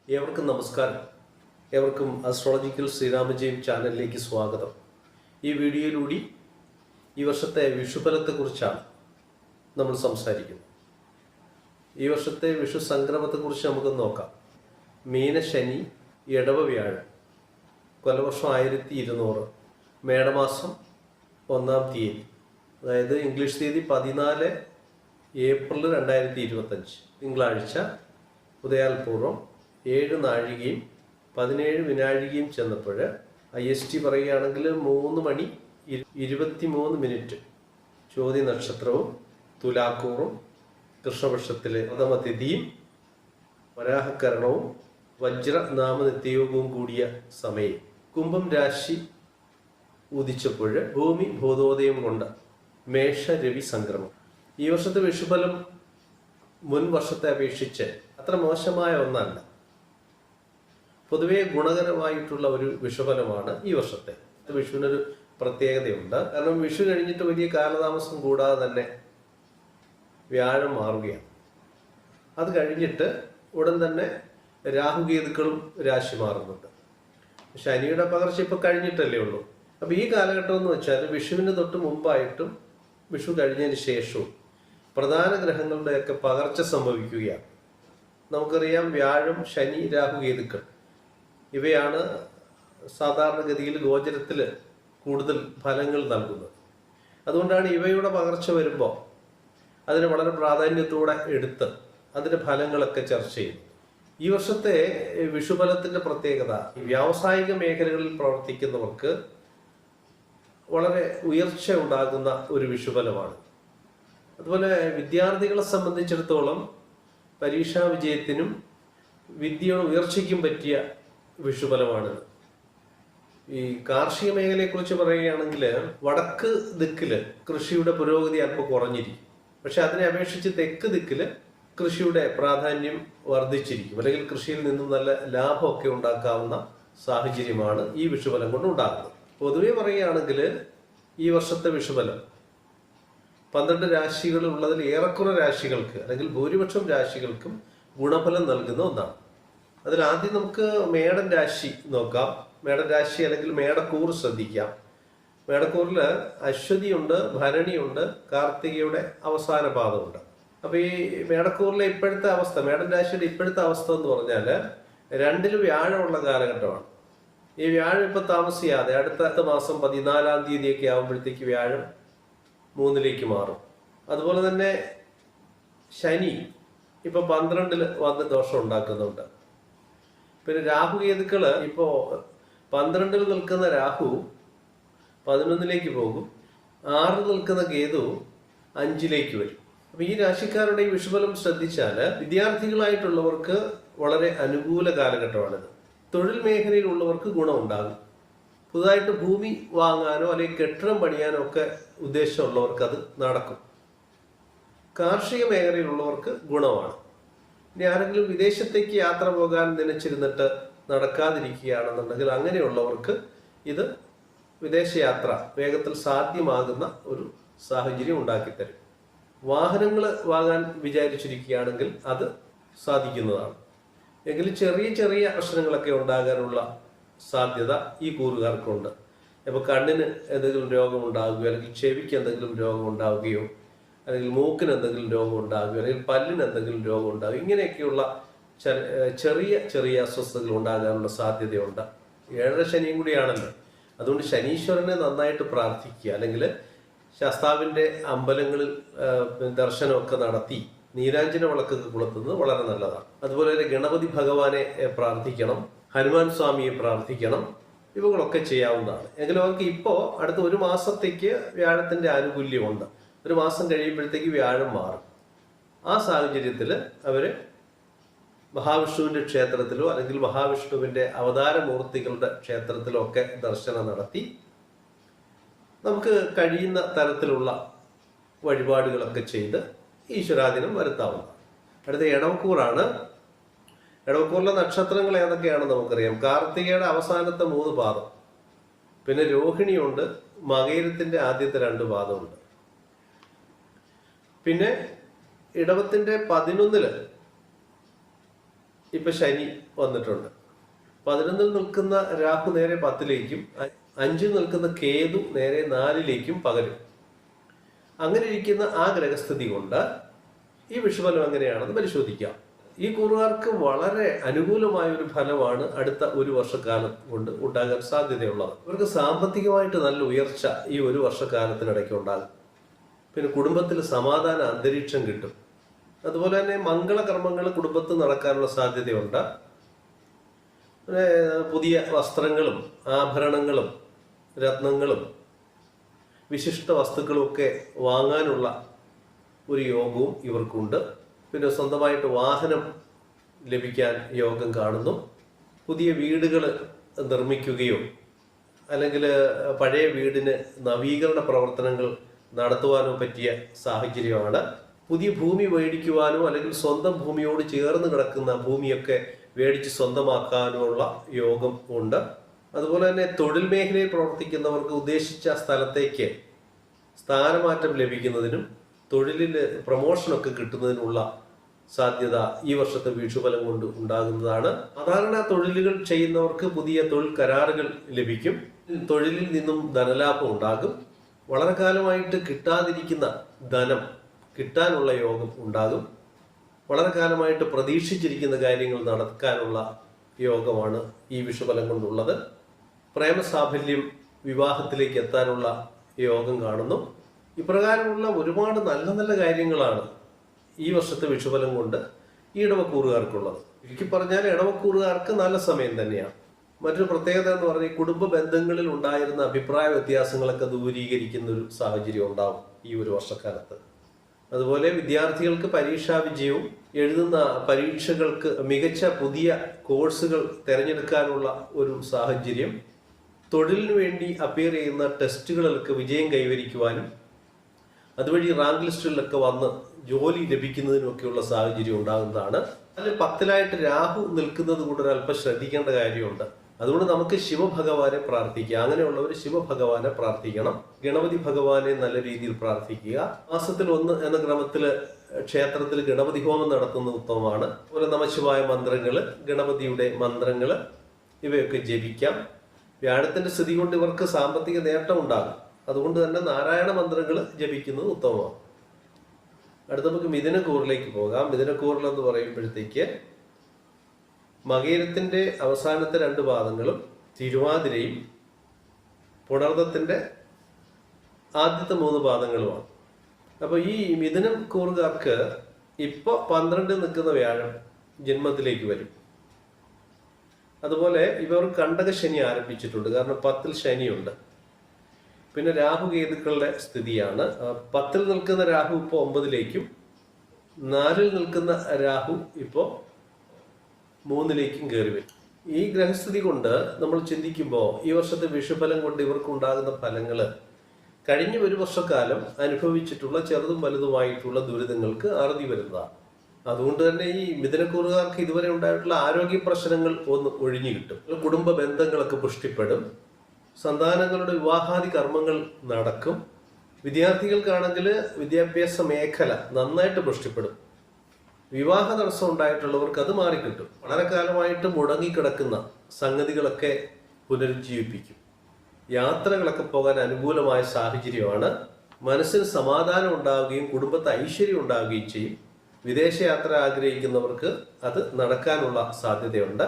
ഏവർക്കും നമസ്കാരം. ഏവർക്കും അസ്ട്രോളജിക്കൽ ശ്രീരാമജയം ചാനലിലേക്ക് സ്വാഗതം. ഈ വീഡിയോയിലൂടെ ഈ വർഷത്തെ വിഷുഫലത്തെക്കുറിച്ചാണ് നമ്മൾ സംസാരിക്കുന്നത്. ഈ വർഷത്തെ വിഷു സംക്രമത്തെക്കുറിച്ച് നമുക്ക് നോക്കാം. മീനശനി, ഇടവ വ്യാഴം, കൊലവർഷം 1200, മേടമാസം 1-ാം തീയതി, അതായത് ഇംഗ്ലീഷ് തീയതി 14 ഏപ്രിൽ 2025, തിങ്കളാഴ്ച, ഉദയാൽപൂർവം 7 നാഴികയും 17 വിനാഴികയും ചെന്നപ്പോൾ IST പറയുകയാണെങ്കിൽ 3 മണി 23 മിനിറ്റ് ചോതി നക്ഷത്രവും തുലാക്കൂറും കൃഷ്ണപക്ഷത്തിലെ പ്രഥമതിഥിയും വരാഹകരണവും വജ്രനാമനിത്യയോഗവും കൂടിയ സമയം. കുംഭം രാശി ഉദിച്ചപ്പോൾ ഭൂമി ഭൂതോദയം കൊണ്ട് മേഷ രവി സംക്രമം. ഈ വർഷത്തെ വിഷുഫലം മുൻ വർഷത്തെ അപേക്ഷിച്ച് അത്ര മോശമായ ഒന്നല്ല. പൊതുവെ ഗുണകരമായിട്ടുള്ള ഒരു വിഷുഫലമാണ് ഈ വർഷത്തെ. വിഷുവിനൊരു പ്രത്യേകതയുണ്ട്. കാരണം വിഷു കഴിഞ്ഞിട്ട് വലിയ കാലതാമസം കൂടാതെ തന്നെ വ്യാഴം മാറുകയാണ്. അത് കഴിഞ്ഞിട്ട് ഉടൻ തന്നെ രാഹുകേതുക്കളും രാശി മാറുന്നുണ്ട്. ശനിയുടെ പകർച്ച ഇപ്പൊ കഴിഞ്ഞിട്ടല്ലേ ഉള്ളൂ. അപ്പൊ ഈ കാലഘട്ടം എന്ന് വെച്ചാൽ വിഷുവിന് തൊട്ട് മുമ്പായിട്ടും വിഷു കഴിഞ്ഞതിന് ശേഷവും പ്രധാന ഗ്രഹങ്ങളുടെയൊക്കെ പകർച്ച സംഭവിക്കുകയാണ്. നമുക്കറിയാം, വ്യാഴം, ശനി, രാഹുകേതുക്കൾ ഇവയാണ് സാധാരണഗതിയിൽ ഗോചരത്തിൽ കൂടുതൽ ഫലങ്ങൾ നൽകുന്നത്. അതുകൊണ്ടാണ് ഇവയുടെ പകർച്ച വരുമ്പോൾ അതിന് വളരെ പ്രാധാന്യത്തോടെ എടുത്ത് അതിൻ്റെ ഫലങ്ങളൊക്കെ ചർച്ച ചെയ്യുന്നു. ഈ വർഷത്തെ വിഷുഫലത്തിൻ്റെ പ്രത്യേകത, വ്യാവസായിക മേഖലകളിൽ പ്രവർത്തിക്കുന്നവർക്ക് വളരെ ഉയർച്ച ഉണ്ടാകുന്ന ഒരു വിഷുഫലമാണ്. അതുപോലെ വിദ്യാർത്ഥികളെ സംബന്ധിച്ചിടത്തോളം പരീക്ഷാ വിജയത്തിനും വിദ്യയുടെ ഉയർച്ചയ്ക്കും പറ്റിയ വിഷുഫലമാണിത്. ഈ കാർഷിക മേഖലയെക്കുറിച്ച് പറയുകയാണെങ്കിൽ വടക്ക് ദിക്കില് കൃഷിയുടെ പുരോഗതി അല്പം കുറഞ്ഞിരിക്കും. പക്ഷെ അതിനെ അപേക്ഷിച്ച് തെക്ക് ദിക്കില് കൃഷിയുടെ പ്രാധാന്യം വർദ്ധിച്ചിരിക്കും. അല്ലെങ്കിൽ കൃഷിയിൽ നിന്നും നല്ല ലാഭമൊക്കെ ഉണ്ടാക്കാവുന്ന സാഹചര്യമാണ് ഈ വിഷുഫലം കൊണ്ട് ഉണ്ടാകുന്നത്. പൊതുവെ പറയുകയാണെങ്കിൽ ഈ വർഷത്തെ വിഷുഫലം 12 രാശികളുള്ളതിൽ ഏറെക്കുറെ രാശികൾക്ക് അല്ലെങ്കിൽ ഭൂരിപക്ഷം രാശികൾക്കും ഗുണഫലം നൽകുന്ന ഒന്നാണ്. അതിൽ ആദ്യം നമുക്ക് മേടൻ രാശി നോക്കാം. മേടൻ രാശി അല്ലെങ്കിൽ മേടക്കൂർ ശ്രദ്ധിക്കാം. മേടക്കൂറിൽ അശ്വതിയുണ്ട്, ഭരണിയുണ്ട്, കാർത്തികയുടെ അവസാന പാദമുണ്ട്. അപ്പൊ ഈ മേടക്കൂറിലെ ഇപ്പോഴത്തെ അവസ്ഥ, മേടൻ രാശിയുടെ ഇപ്പോഴത്തെ അവസ്ഥ എന്ന് പറഞ്ഞാൽ 2-ൽ വ്യാഴമുള്ള കാലഘട്ടമാണ്. ഈ വ്യാഴം ഇപ്പൊ താമസിയാതെ അടുത്ത മാസം 14-ാം തീയതിയൊക്കെ ആകുമ്പോഴത്തേക്ക് വ്യാഴം 3-ലേക്ക് മാറും. അതുപോലെ തന്നെ ശനി ഇപ്പൊ 12-ൽ വന്ന് ദോഷം ഉണ്ടാക്കുന്നുണ്ട്. പിന്നെ രാഹുകേതുക്കള് ഇപ്പോ 12-ൽ നിൽക്കുന്ന രാഹു 11-ലേക്ക് പോകും. 6-ൽ നിൽക്കുന്ന കേതു 5-ലേക്ക് വരും. അപ്പൊ ഈ രാശിക്കാരുടെ ഈ വിഷുഫലം ശ്രദ്ധിച്ചാൽ വിദ്യാർത്ഥികളായിട്ടുള്ളവർക്ക് വളരെ അനുകൂല കാലഘട്ടമാണിത്. തൊഴിൽ മേഖലയിലുള്ളവർക്ക് ഗുണമുണ്ടാകും. പുതുതായിട്ട് ഭൂമി വാങ്ങാനോ അല്ലെങ്കിൽ കെട്ടിടം പണിയാനോ ഒക്കെ ഉദ്ദേശമുള്ളവർക്ക് അത് നടക്കും. കാർഷിക മേഖലയിലുള്ളവർക്ക് ഗുണമാണ്. ഇനി ആരെങ്കിലും വിദേശത്തേക്ക് യാത്ര പോകാൻ നനച്ചിരുന്നിട്ട് നടക്കാതിരിക്കുകയാണെന്നുണ്ടെങ്കിൽ അങ്ങനെയുള്ളവർക്ക് ഇത് വിദേശയാത്ര വേഗത്തിൽ സാധ്യമാകുന്ന ഒരു സാഹചര്യം ഉണ്ടാക്കിത്തരും. വാഹനങ്ങൾ വാങ്ങാൻ വിചാരിച്ചിരിക്കുകയാണെങ്കിൽ അത് സാധിക്കുന്നതാണ്. എങ്കിലും ചെറിയ ചെറിയ പ്രശ്നങ്ങളൊക്കെ ഉണ്ടാകാനുള്ള സാധ്യത ഈ കൂറുകാർക്കുണ്ട്. ഇപ്പോൾ കണ്ണിന് എന്തെങ്കിലും രോഗം ഉണ്ടാകുകയോ അല്ലെങ്കിൽ ചെവിക്ക് എന്തെങ്കിലും രോഗം ഉണ്ടാവുകയോ അല്ലെങ്കിൽ മൂക്കിന് എന്തെങ്കിലും രോഗം ഉണ്ടാകുകയോ അല്ലെങ്കിൽ പല്ലിന് എന്തെങ്കിലും രോഗം ഉണ്ടാകുക, ഇങ്ങനെയൊക്കെയുള്ള ചെറിയ ചെറിയ അസ്വസ്ഥതകൾ ഉണ്ടാകാനുള്ള സാധ്യതയുണ്ട്. 7-ര ശനിയും കൂടിയാണല്ലോ. അതുകൊണ്ട് ശനീശ്വരനെ നന്നായിട്ട് പ്രാർത്ഥിക്കുക, അല്ലെങ്കിൽ ശാസ്താവിൻ്റെ അമ്പലങ്ങളിൽ ദർശനമൊക്കെ നടത്തി നീരാഞ്ജന വിളക്കൊക്കെ കൊളുത്തുന്നത് വളരെ നല്ലതാണ്. അതുപോലെ തന്നെ ഗണപതി ഭഗവാനെ പ്രാർത്ഥിക്കണം, ഹനുമാൻ സ്വാമിയെ പ്രാർത്ഥിക്കണം. ഇവകളൊക്കെ ചെയ്യാവുന്നതാണ്. എങ്കിലും അവർക്ക് ഇപ്പോൾ അടുത്ത 1 മാസത്തേക്ക് വ്യാഴത്തിന്റെ ആനുകൂല്യമുണ്ട്. 1 മാസം കഴിയുമ്പോഴത്തേക്ക് വ്യാഴം മാറും. ആ സാഹചര്യത്തിൽ അവര് മഹാവിഷ്ണുവിന്റെ ക്ഷേത്രത്തിലോ അല്ലെങ്കിൽ മഹാവിഷ്ണുവിന്റെ അവതാരമൂർത്തികളുടെ ക്ഷേത്രത്തിലോ ഒക്കെ ദർശനം നടത്തി നമുക്ക് കഴിയുന്ന തരത്തിലുള്ള വഴിപാടുകളൊക്കെ ചെയ്ത് ഈശ്വരാധീനം വരുത്താവുന്നതാണ്. അടുത്ത ഇടവക്കൂറാണ്. ഇടവക്കൂറിലെ നക്ഷത്രങ്ങൾ ഏതൊക്കെയാണെന്ന് നമുക്കറിയാം. കാർത്തികയുടെ അവസാനത്തെ 3 പാദം, പിന്നെ രോഹിണിയുണ്ട്, മകയിരത്തിന്റെ ആദ്യത്തെ 2 പാദമുണ്ട്. പിന്നെ ഇടവത്തിന്റെ 11-ല് ഇപ്പൊ ശനി വന്നിട്ടുണ്ട്. 11 നിൽക്കുന്ന രാഹു നേരെ 10ലേക്കും 5 നിൽക്കുന്ന കേതു നേരെ 4ലേക്കും പകരും. അങ്ങനെ ഇരിക്കുന്ന ആ ഗ്രഹസ്ഥിതി കൊണ്ട് ഈ വിഷുഫലം എങ്ങനെയാണെന്ന് പരിശോധിക്കാം. ഈ കൂറുകാർക്ക് വളരെ അനുകൂലമായ ഒരു ഫലമാണ് അടുത്ത ഒരു വർഷക്കാലം കൊണ്ട് ഉണ്ടാകാൻ സാധ്യതയുള്ളത്. ഇവർക്ക് സാമ്പത്തികമായിട്ട് നല്ല ഉയർച്ച ഈ ഒരു വർഷക്കാലത്തിനിടയ്ക്ക് ഉണ്ടാകും. പിന്നെ കുടുംബത്തിൽ സമാധാന അന്തരീക്ഷം കിട്ടും. അതുപോലെ തന്നെ മംഗളകർമ്മങ്ങൾ കുടുംബത്തിൽ നടക്കാനുള്ള സാധ്യതയുണ്ട്. പിന്നെ പുതിയ വസ്ത്രങ്ങളും ആഭരണങ്ങളും രത്നങ്ങളും വിശിഷ്ട വസ്തുക്കളും ഒക്കെ വാങ്ങാനുള്ള ഒരു യോഗവും ഇവർക്കുണ്ട്. പിന്നെ സ്വന്തമായിട്ട് വാഹനം ലഭിക്കാൻ യോഗം കാണുന്നു. പുതിയ വീടുകൾ നിർമ്മിക്കുകയോ അല്ലെങ്കിൽ പഴയ വീടിന് നവീകരണ പ്രവർത്തനങ്ങൾ നടത്തുവാനോ പറ്റിയ സാഹചര്യമാണ്. പുതിയ ഭൂമി മേടിക്കുവാനോ അല്ലെങ്കിൽ സ്വന്തം ഭൂമിയോട് ചേർന്ന് കിടക്കുന്ന ഭൂമിയൊക്കെ മേടിച്ച് സ്വന്തമാക്കാനുള്ള യോഗം ഉണ്ട്. അതുപോലെ തന്നെ തൊഴിൽ മേഖലയിൽ പ്രവർത്തിക്കുന്നവർക്ക് ഉദ്ദേശിച്ച സ്ഥലത്തേക്ക് സ്ഥാനമാറ്റം ലഭിക്കുന്നതിനും തൊഴിലിൽ പ്രൊമോഷനൊക്കെ കിട്ടുന്നതിനുള്ള സാധ്യത ഈ വർഷത്തെ വിഷുഫലം കൊണ്ട് ഉണ്ടാകുന്നതാണ്. സാധാരണ തൊഴിലുകൾ ചെയ്യുന്നവർക്ക് പുതിയ തൊഴിൽ കരാറുകൾ ലഭിക്കും. തൊഴിലിൽ നിന്നും ധനലാഭം ഉണ്ടാകും. വളരെ കാലമായിട്ട് കിട്ടാതിരിക്കുന്ന ധനം കിട്ടാനുള്ള യോഗം ഉണ്ടാകും. വളരെ കാലമായിട്ട് പ്രതീക്ഷിച്ചിരിക്കുന്ന കാര്യങ്ങൾ നടക്കാനുള്ള യോഗമാണ് ഈ വിഷുഫലം കൊണ്ടുള്ളത്. പ്രേമസാഫല്യം വിവാഹത്തിലേക്ക് എത്താനുള്ള യോഗം കാണുന്നു. ഇപ്രകാരമുള്ള ഒരുപാട് നല്ല നല്ല കാര്യങ്ങളാണ് ഈ വർഷത്തെ വിഷുഫലം കൊണ്ട് ഈ ഇടവക്കൂറുകാർക്കുള്ളത്. ചുരുക്കി പറഞ്ഞാൽ ഇടവക്കൂറുകാർക്ക് നല്ല സമയം തന്നെയാണ്. മറ്റൊരു പ്രത്യേകത എന്ന് പറഞ്ഞാൽ കുടുംബ ബന്ധങ്ങളിൽ ഉണ്ടായിരുന്ന അഭിപ്രായ വ്യത്യാസങ്ങളൊക്കെ ദൂരീകരിക്കുന്ന ഒരു സാഹചര്യം ഉണ്ടാവും ഈ ഒരു വർഷക്കാലത്ത്. അതുപോലെ വിദ്യാർത്ഥികൾക്ക് പരീക്ഷാ വിജയവും എഴുതുന്ന പരീക്ഷകൾക്ക് മികച്ച പുതിയ കോഴ്സുകൾ തിരഞ്ഞെടുക്കാനുള്ള ഒരു സാഹചര്യം, തൊഴിലിനു വേണ്ടി അപ്പിയർ ചെയ്യുന്ന ടെസ്റ്റുകളിലൊക്കെ വിജയം കൈവരിക്കുവാനും അതുവഴി റാങ്ക് ലിസ്റ്റുകളിലൊക്കെ വന്ന് ജോലി ലഭിക്കുന്നതിനൊക്കെയുള്ള സാഹചര്യം ഉണ്ടാകുന്നതാണ്. അതിൽ 10ലായിട്ട് രാഹു നിൽക്കുന്നത് കൊണ്ട് ഒരല്പം ശ്രദ്ധിക്കേണ്ട കാര്യമുണ്ട്. അതുകൊണ്ട് നമുക്ക് ശിവഭഗവാനെ പ്രാർത്ഥിക്കുക. അങ്ങനെയുള്ളവർ ശിവഭഗവാനെ പ്രാർത്ഥിക്കണം. ഗണപതി ഭഗവാനെ നല്ല രീതിയിൽ പ്രാർത്ഥിക്കുക. മാസത്തിൽ 1 എന്ന ക്രമത്തിൽ ക്ഷേത്രത്തിൽ ഗണപതി ഹോമം നടത്തുന്നത് ഉത്തമമാണ്. അതുപോലെ നമശിവായ മന്ത്രങ്ങള്, ഗണപതിയുടെ മന്ത്രങ്ങള് ഇവയൊക്കെ ജപിക്കാം. വ്യാഴത്തിന്റെ സ്ഥിതി കൊണ്ട് ഇവർക്ക് സാമ്പത്തിക നേട്ടം ഉണ്ടാകും. അതുകൊണ്ട് തന്നെ നാരായണ മന്ത്രങ്ങൾ ജപിക്കുന്നത് ഉത്തമമാണ്. അടുത്ത നമുക്ക് മിഥുനക്കൂറിലേക്ക് പോകാം. മിഥുനക്കൂറിൽ എന്ന് പറയുമ്പോഴത്തേക്ക് മകയിരത്തിന്റെ അവസാനത്തെ 2 പാദങ്ങളും തിരുവാതിരയും പുണർദത്തിന്റെ ആദ്യത്തെ 3 പാദങ്ങളുമാണ്. അപ്പൊ ഈ മിഥുനം കൂറുകാർക്ക് ഇപ്പൊ 12 നിൽക്കുന്ന വ്യാഴം ജന്മത്തിലേക്ക് വരും. അതുപോലെ ഇവർ കണ്ടക ശനി ആരംഭിച്ചിട്ടുണ്ട്. കാരണം 10ൽ ശനിയുണ്ട്. പിന്നെ രാഹു കേതുക്കളുടെ സ്ഥിതിയാണ്. 10ൽ നിൽക്കുന്ന രാഹു ഇപ്പോൾ 9ലേക്കും 4ൽ നിൽക്കുന്ന രാഹു ഇപ്പോൾ 3ലേക്കും കയറി വരും. ഈ ഗ്രഹസ്ഥിതി കൊണ്ട് നമ്മൾ ചിന്തിക്കുമ്പോൾ ഈ വർഷത്തെ വിഷുഫലം കൊണ്ട് ഇവർക്ക് ഉണ്ടാകുന്ന ഫലങ്ങൾ കഴിഞ്ഞ ഒരു വർഷക്കാലം അനുഭവിച്ചിട്ടുള്ള ചെറുതും വലുതുമായിട്ടുള്ള ദുരിതങ്ങൾക്ക് അറുതി വരുന്നതാണ്. അതുകൊണ്ട് തന്നെ ഈ മിഥുനക്കൂറുകാർക്ക് ഇതുവരെ ഉണ്ടായിട്ടുള്ള ആരോഗ്യ പ്രശ്നങ്ങൾ ഒന്ന് ഒഴിഞ്ഞു കിട്ടും. കുടുംബ ബന്ധങ്ങളൊക്കെ പുഷ്ടിപ്പെടും. സന്താനങ്ങളുടെ വിവാഹാദി കർമ്മങ്ങൾ നടക്കും. വിദ്യാർത്ഥികൾക്കാണെങ്കിൽ വിദ്യാഭ്യാസ മേഖല നന്നായിട്ട് പുഷ്ടിപ്പെടും. വിവാഹ തടസ്സം ഉണ്ടായിട്ടുള്ളവർക്ക് അത് മാറിക്കിട്ടും. വളരെ കാലമായിട്ട് മുടങ്ങിക്കിടക്കുന്ന സംഗതികളൊക്കെ പുനരുജ്ജീവിപ്പിക്കും. യാത്രകളൊക്കെ പോകാൻ അനുകൂലമായ സാഹചര്യമാണ്. മനസ്സിന് സമാധാനം ഉണ്ടാവുകയും കുടുംബത്തെ ഐശ്വര്യം ഉണ്ടാവുകയും ചെയ്യും. വിദേശയാത്ര ആഗ്രഹിക്കുന്നവർക്ക് അത് നടക്കാനുള്ള സാധ്യതയുണ്ട്.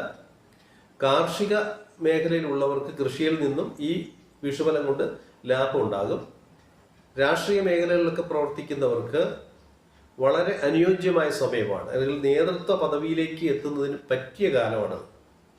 കാർഷിക മേഖലയിലുള്ളവർക്ക് കൃഷിയിൽ നിന്നും ഈ വിഷുഫലം കൊണ്ട് ലാഭം ഉണ്ടാകും. രാഷ്ട്രീയ മേഖലകളിലൊക്കെ പ്രവർത്തിക്കുന്നവർക്ക് വളരെ അനുയോജ്യമായ സമയമാണ്. അല്ലെങ്കിൽ നേതൃത്വ പദവിയിലേക്ക് എത്തുന്നതിന് പറ്റിയ കാലമാണ്.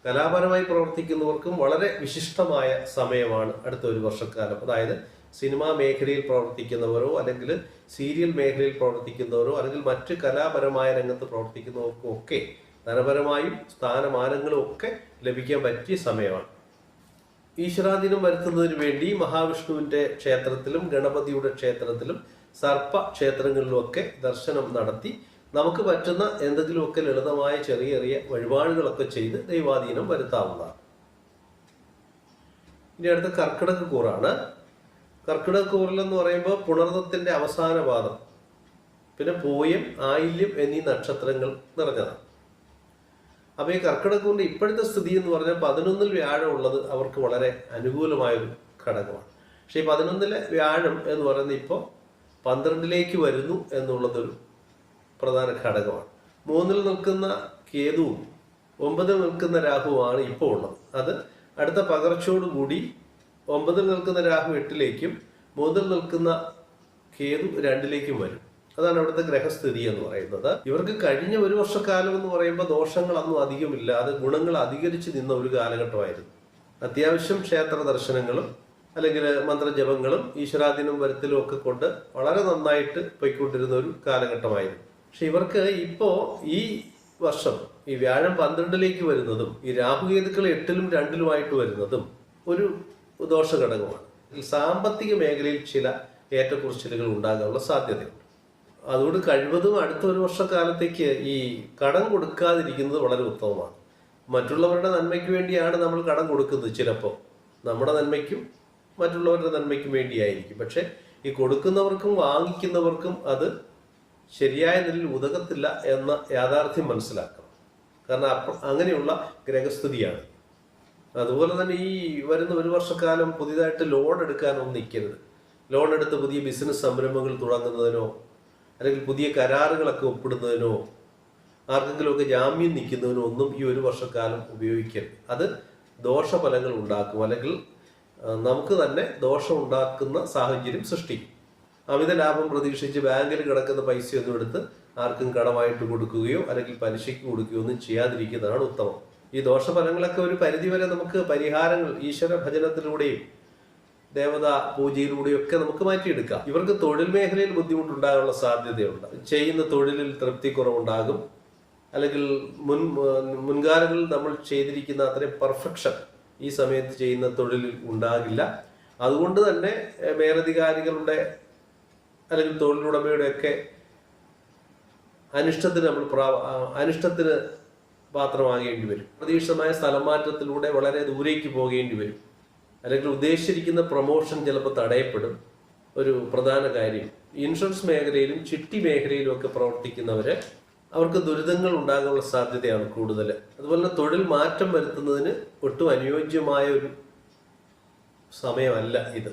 കലാപരമായി പ്രവർത്തിക്കുന്നവർക്കും വളരെ വിശിഷ്ടമായ സമയമാണ് അടുത്ത ഒരു വർഷക്കാലം. അതായത് സിനിമാ മേഖലയിൽ പ്രവർത്തിക്കുന്നവരോ അല്ലെങ്കിൽ സീരിയൽ മേഖലയിൽ പ്രവർത്തിക്കുന്നവരോ അല്ലെങ്കിൽ മറ്റ് കലാപരമായ രംഗത്ത് പ്രവർത്തിക്കുന്നവർക്കും ഒക്കെ ധനപരമായും സ്ഥാനമാനങ്ങളും ഒക്കെ ലഭിക്കാൻ പറ്റിയ സമയമാണ്. ഈശ്വരാധീനം വരുത്തുന്നതിന് വേണ്ടി മഹാവിഷ്ണുവിന്റെ ക്ഷേത്രത്തിലും ഗണപതിയുടെ ക്ഷേത്രത്തിലും സർപ്പ ക്ഷേത്രങ്ങളിലുമൊക്കെ ദർശനം നടത്തി നമുക്ക് പറ്റുന്ന എന്തെങ്കിലുമൊക്കെ ലളിതമായ ചെറിയ ചെറിയ വഴിപാടുകളൊക്കെ ചെയ്ത് ദൈവാധീനം വരുത്താവുന്നതാണ്. ഇനി അടുത്ത കർക്കിടക കൂറാണ്. കർക്കിടക കൂറിൽ എന്ന് പറയുമ്പോൾ പുണർദത്തിന്റെ അവസാന പാദം, പിന്നെ പൂയം, ആയില്യം എന്നീ നക്ഷത്രങ്ങൾ നിറഞ്ഞതാണ്. അപ്പോൾ ഈ കർക്കിടകത്തിന്റെ ഇപ്പോഴത്തെ സ്ഥിതി എന്ന് പറഞ്ഞാൽ 11 വ്യാഴം ഉള്ളത് അവർക്ക് വളരെ അനുകൂലമായൊരു ഘടകമാണ്. പക്ഷേ ഈ 11 വ്യാഴം എന്ന് പറയുന്നത് ഇപ്പോൾ 12 വരുന്നു എന്നുള്ളതൊരു പ്രധാന ഘടകമാണ്. 3 നിൽക്കുന്ന കേതുവും 9 നിൽക്കുന്ന രാഹുവാണ് ഇപ്പോൾ ഉള്ളത്. അത് അടുത്ത പകർച്ചയോടുകൂടി 9 നിൽക്കുന്ന രാഹു 8 3 നിൽക്കുന്ന കേതു 2 വരും. അതാണ് അവിടുത്തെ ഗ്രഹസ്ഥിതി എന്ന് പറയുന്നത്. ഇവർക്ക് കഴിഞ്ഞ ഒരു വർഷക്കാലം എന്ന് പറയുമ്പോൾ ദോഷങ്ങളൊന്നും അധികമില്ലാതെ ഗുണങ്ങൾ അധികരിച്ച് നിന്ന ഒരു കാലഘട്ടമായിരുന്നു. അത്യാവശ്യം ക്ഷേത്ര ദർശനങ്ങളും അല്ലെങ്കിൽ മന്ത്രജപങ്ങളും ഈശ്വരാധീനം വരുത്തലും ഒക്കെ കൊണ്ട് വളരെ നന്നായിട്ട് പോയിക്കൊണ്ടിരുന്ന ഒരു കാലഘട്ടമായിരുന്നു. പക്ഷെ ഇവർക്ക് ഇപ്പോ ഈ വർഷം ഈ വ്യാഴം 12 വരുന്നതും ഈ രാഹുകേതുക്കൾ 8 2 വരുന്നതും ഒരു ദോഷഘടകമാണ്. സാമ്പത്തിക മേഖലയിൽ ചില ഏറ്റക്കുറച്ചിലുകൾ ഉണ്ടാകാനുള്ള സാധ്യതയുണ്ട്. അതുകൊണ്ട് കഴിവതും അടുത്ത ഒരു വർഷക്കാലത്തേക്ക് ഈ കടം കൊടുക്കാതിരിക്കുന്നത് വളരെ ഉത്തമമാണ്. മറ്റുള്ളവരുടെ നന്മയ്ക്ക് വേണ്ടിയാണ് നമ്മൾ കടം കൊടുക്കുന്നത്. ചിലപ്പോൾ നമ്മുടെ നന്മയ്ക്കും മറ്റുള്ളവരുടെ നന്മയ്ക്കും വേണ്ടിയായിരിക്കും. പക്ഷെ ഈ കൊടുക്കുന്നവർക്കും വാങ്ങിക്കുന്നവർക്കും അത് ശരിയായ നിലയിൽ ഉതകത്തില്ല എന്ന യാഥാർത്ഥ്യം മനസ്സിലാക്കണം. കാരണം അങ്ങനെയുള്ള ഗ്രഹസ്ഥിതിയാണ്. അതുപോലെ തന്നെ ഈ വരുന്ന ഒരു വർഷക്കാലം പുതിയതായിട്ട് ലോൺ എടുക്കാനൊന്നും നിൽക്കരുത്. ലോൺ എടുത്ത് പുതിയ ബിസിനസ് സംരംഭങ്ങൾ തുടങ്ങുന്നതിനോ അല്ലെങ്കിൽ പുതിയ കരാറുകളൊക്കെ ഒപ്പിടുന്നതിനോ ആർക്കെങ്കിലുമൊക്കെ ജാമ്യം നിൽക്കുന്നതിനോ ഒന്നും ഈ ഒരു വർഷക്കാലം ഉപയോഗിക്കരുത്. അത് ദോഷഫലങ്ങൾ ഉണ്ടാക്കും, അല്ലെങ്കിൽ നമുക്ക് തന്നെ ദോഷം ഉണ്ടാക്കുന്ന സാഹചര്യം സൃഷ്ടിക്കും. അമിത ലാഭം പ്രതീക്ഷിച്ച് ബാങ്കിൽ കിടക്കുന്ന പൈസയൊന്നും എടുത്ത് ആർക്കും കടമായിട്ട് കൊടുക്കുകയോ അല്ലെങ്കിൽ പലിശയ്ക്ക് കൊടുക്കുകയോ ഒന്നും ചെയ്യാതിരിക്കുന്നതാണ് ഉത്തമം. ഈ ദോഷഫലങ്ങളൊക്കെ ഒരു പരിധിവരെ നമുക്ക് പരിഹാരങ്ങൾ ഈശ്വര ഭജനത്തിലൂടെയും ദേവതാ പൂജയിലൂടെയും ഒക്കെ നമുക്ക് മാറ്റിയെടുക്കാം. ഇവർക്ക് തൊഴിൽ മേഖലയിൽ ബുദ്ധിമുട്ടുണ്ടാകാനുള്ള സാധ്യതയുണ്ട്. ചെയ്യുന്ന തൊഴിലിൽ തൃപ്തിക്കുറവുണ്ടാകും, അല്ലെങ്കിൽ മുൻകാലങ്ങളിൽ നമ്മൾ ചെയ്തിരിക്കുന്ന അത്രയും പെർഫെക്ഷൻ ഈ സമയത്ത് ചെയ്യുന്ന തൊഴിലിൽ ഉണ്ടാകില്ല. അതുകൊണ്ട് തന്നെ മേലധികാരികളുടെ അല്ലെങ്കിൽ തൊഴിലുടമയുടെ ഒക്കെ അനിഷ്ടത്തിന് പാത്രമാകേണ്ടി വരും. പ്രതീക്ഷിതമായ സ്ഥലം മാറ്റത്തിലൂടെ വളരെ ദൂരേക്ക് പോകേണ്ടി വരും, അല്ലെങ്കിൽ ഉദ്ദേശിച്ചിരിക്കുന്ന പ്രൊമോഷൻ ചിലപ്പോൾ തടയപ്പെടും. ഒരു പ്രധാന കാര്യം, ഇൻഷുറൻസ് മേഖലയിലും ചിട്ടി മേഖലയിലും ഒക്കെ പ്രവർത്തിക്കുന്നവര് അവർക്ക് ദുരിതങ്ങൾ ഉണ്ടാകാനുള്ള സാധ്യതയാണ് കൂടുതൽ. അതുപോലെ തൊഴിൽ മാറ്റം വരുത്തുന്നതിന് ഒട്ടും അനുയോജ്യമായ ഒരു സമയമല്ല ഇത്.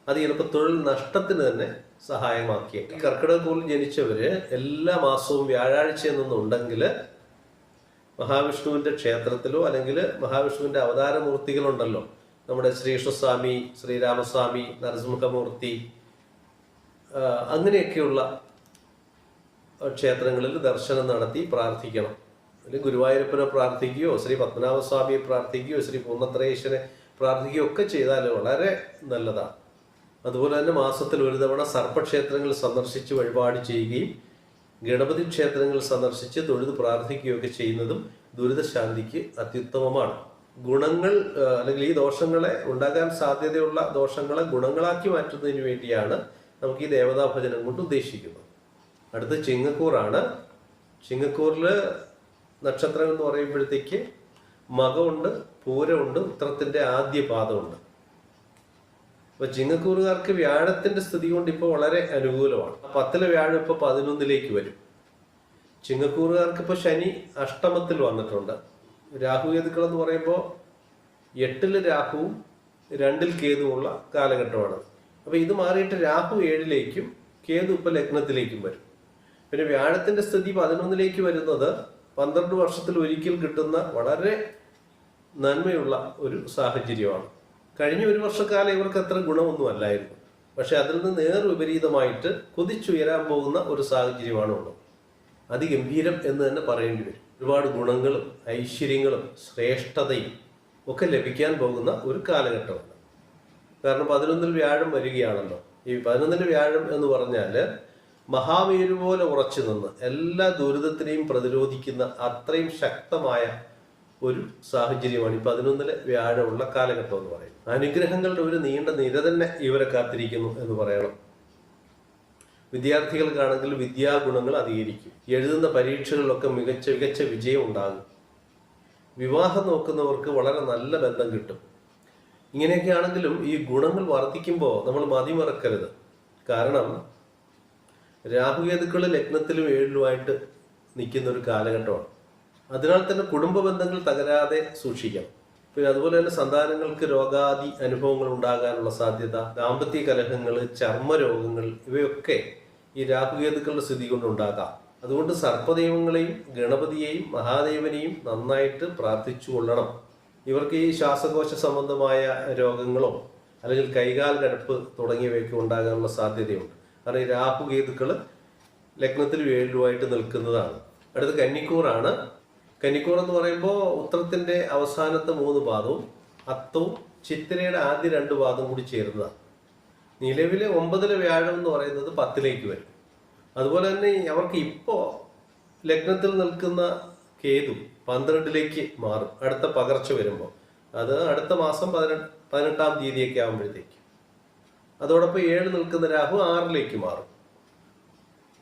അത് ചിലപ്പോൾ തൊഴിൽ നഷ്ടത്തിന് തന്നെ സഹായമാക്കിയേക്കും. കർക്കിടകക്കൂറിൽ ജനിച്ചവര് എല്ലാ മാസവും വ്യാഴാഴ്ച എന്നൊന്നുണ്ടെങ്കിൽ മഹാവിഷ്ണുവിന്റെ ക്ഷേത്രത്തിലോ അല്ലെങ്കിൽ മഹാവിഷ്ണുവിന്റെ അവതാരമൂർത്തികളുണ്ടല്ലോ, നമ്മുടെ ശ്രീകൃഷ്ണസ്വാമി, ശ്രീരാമസ്വാമി, നരസിംഹമൂർത്തി, അങ്ങനെയൊക്കെയുള്ള ക്ഷേത്രങ്ങളിൽ ദർശനം നടത്തി പ്രാർത്ഥിക്കണം. അല്ലെങ്കിൽ ഗുരുവായൂരപ്പനെ പ്രാർത്ഥിക്കുകയോ ശ്രീ പത്മനാഭസ്വാമിയെ പ്രാർത്ഥിക്കുകയോ ശ്രീ പൂർണ്ണത്രയേശ്വരനെ പ്രാർത്ഥിക്കുകയോ ഒക്കെ ചെയ്താൽ വളരെ നല്ലതാണ്. അതുപോലെ തന്നെ മാസത്തിൽ ഒരു തവണ സർപ്പക്ഷേത്രങ്ങൾ സന്ദർശിച്ച് വഴിപാട് ചെയ്യുകയും ഗണപതി ക്ഷേത്രങ്ങൾ സന്ദർശിച്ച് തൊഴുത് പ്രാർത്ഥിക്കുകയൊക്കെ ചെയ്യുന്നതും ദുരിതശാന്തിക്ക് അത്യുത്തമമാണ്. ഗുണങ്ങൾ അല്ലെങ്കിൽ ഈ ദോഷങ്ങളെ ഉണ്ടാകാൻ സാധ്യതയുള്ള ദോഷങ്ങളെ ഗുണങ്ങളാക്കി മാറ്റുന്നതിന് വേണ്ടിയാണ് നമുക്ക് ഈ ദേവതാഭജനം കൊണ്ട് ഉദ്ദേശിക്കുന്നത്. അടുത്ത് ചിങ്ങക്കൂറാണ്. ചിങ്ങക്കൂറിൽ നക്ഷത്രം എന്ന് പറയുമ്പോഴത്തേക്ക് മകമുണ്ട്, പൂരമുണ്ട്, ഉത്രത്തിന്റെ ആദ്യ പാദമുണ്ട്. അപ്പൊ ചിങ്ങക്കൂറുകാർക്ക് വ്യാഴത്തിന്റെ സ്ഥിതി കൊണ്ട് ഇപ്പോൾ വളരെ അനുകൂലമാണ്. 10 വ്യാഴം ഇപ്പൊ 11 വരും. ചിങ്ങക്കൂറുകാർക്ക് ഇപ്പൊ ശനി അഷ്ടമത്തിൽ വന്നിട്ടുണ്ട്. രാഹുകേതുക്കൾ എന്ന് പറയുമ്പോൾ 8 രാഹുവും 2 കേതുവുള്ള കാലഘട്ടമാണ്. അപ്പൊ ഇത് മാറിയിട്ട് രാഹു 7 കേതു ഇപ്പൊ ലഗ്നത്തിലേക്കും വരും. പിന്നെ വ്യാഴത്തിന്റെ സ്ഥിതി 11 വരുന്നത് 12 വർഷത്തിൽ ഒരിക്കൽ കിട്ടുന്ന വളരെ നന്മയുള്ള ഒരു സാഹചര്യമാണ്. കഴിഞ്ഞ ഒരു വർഷക്കാലം ഇവർക്ക് അത്ര ഗുണമൊന്നും അല്ലായിരുന്നു. പക്ഷെ അതിൽ നിന്ന് നേർവിപരീതമായിട്ട് കുതിച്ചുയരാൻ പോകുന്ന ഒരു സാഹചര്യമാണ് ഉള്ളത്. അതിഗംഭീരം എന്ന് തന്നെ പറയേണ്ടി വരും. ഒരുപാട് ഗുണങ്ങളും ഐശ്വര്യങ്ങളും ശ്രേഷ്ഠതയും ഒക്കെ ലഭിക്കാൻ പോകുന്ന ഒരു കാലഘട്ടമാണ്. കാരണം 11 വ്യാഴം വരികയാണല്ലോ. ഈ 11 വ്യാഴം എന്ന് പറഞ്ഞാൽ മഹാമേരു പോലെ ഉറച്ചു നിന്ന് എല്ലാ ദുരിതത്തിനെയും പ്രതിരോധിക്കുന്ന അത്രയും ശക്തമായ ഒരു സാഹചര്യമാണ് ഈ 11 വ്യാഴമുള്ള കാലഘട്ടം എന്ന് പറയുന്നത്. അനുഗ്രഹങ്ങളുടെ ഒരു നീണ്ട നിര തന്നെ ഇവരെ കാത്തിരിക്കുന്നു എന്ന് പറയണം. വിദ്യാർത്ഥികൾക്കാണെങ്കിൽ വിദ്യാഗുണങ്ങൾ അധികരിക്കും. എഴുതുന്ന പരീക്ഷകളിലൊക്കെ മികച്ച വിജയം ഉണ്ടാകും. വിവാഹം നോക്കുന്നവർക്ക് വളരെ നല്ല ബന്ധം കിട്ടും. ഇങ്ങനെയൊക്കെ ആണെങ്കിലും ഈ ഗുണങ്ങൾ വർദ്ധിക്കുമ്പോൾ നമ്മൾ മതിമറക്കരുത്. കാരണം രാഹുകേതുക്കൾ ലഗ്നത്തിലും 7 നിൽക്കുന്ന ഒരു കാലഘട്ടമാണ്. അതിനാൽ തന്നെ കുടുംബ ബന്ധങ്ങൾ തകരാതെ സൂക്ഷിക്കണം. പിന്നെ അതുപോലെ തന്നെ സന്താനങ്ങൾക്ക് രോഗാദി അനുഭവങ്ങൾ ഉണ്ടാകാനുള്ള സാധ്യത, ദാമ്പത്യ കലഹങ്ങൾ, ചർമ്മരോഗങ്ങൾ ഇവയൊക്കെ ഈ രാഹുകേതുക്കളുടെ സ്ഥിതി കൊണ്ടുണ്ടാകാം. അതുകൊണ്ട് സർപ്പദൈവങ്ങളെയും ഗണപതിയെയും മഹാദേവനെയും നന്നായിട്ട് പ്രാർത്ഥിച്ചു കൊള്ളണം. ഇവർക്ക് ഈ ശ്വാസകോശ സംബന്ധമായ രോഗങ്ങളോ അല്ലെങ്കിൽ കൈകാൽ കഴപ്പ് തുടങ്ങിയവയൊക്കെ ഉണ്ടാകാനുള്ള സാധ്യതയുണ്ട്. കാരണം ഈ രാഹുകേതുക്കൾ ലഗ്നത്തിൽ ഏഴുമായിട്ട് നിൽക്കുന്നതാണ്. അടുത്ത കന്നിക്കൂറാണ്. കന്നിക്കൂർ എന്ന് പറയുമ്പോൾ ഉത്രത്തിന്റെ അവസാനത്തെ 3 പാദവും അത്തവും ചിത്തിരയുടെ ആദ്യ 2 പാദം കൂടി ചേരുന്നതാണ്. നിലവിലെ 9 വ്യാഴം എന്ന് പറയുന്നത് 10 വരും. അതുപോലെ തന്നെ അവർക്ക് ഇപ്പോൾ ലഗ്നത്തിൽ നിൽക്കുന്ന കേതു 12 മാറും അടുത്ത പകർച്ച വരുമ്പോൾ. അത് അടുത്ത മാസം 18-ാം തീയതിയൊക്കെ ആകുമ്പോഴത്തേക്ക്. അതോടൊപ്പം 7 നിൽക്കുന്ന രാഹു 6 മാറും.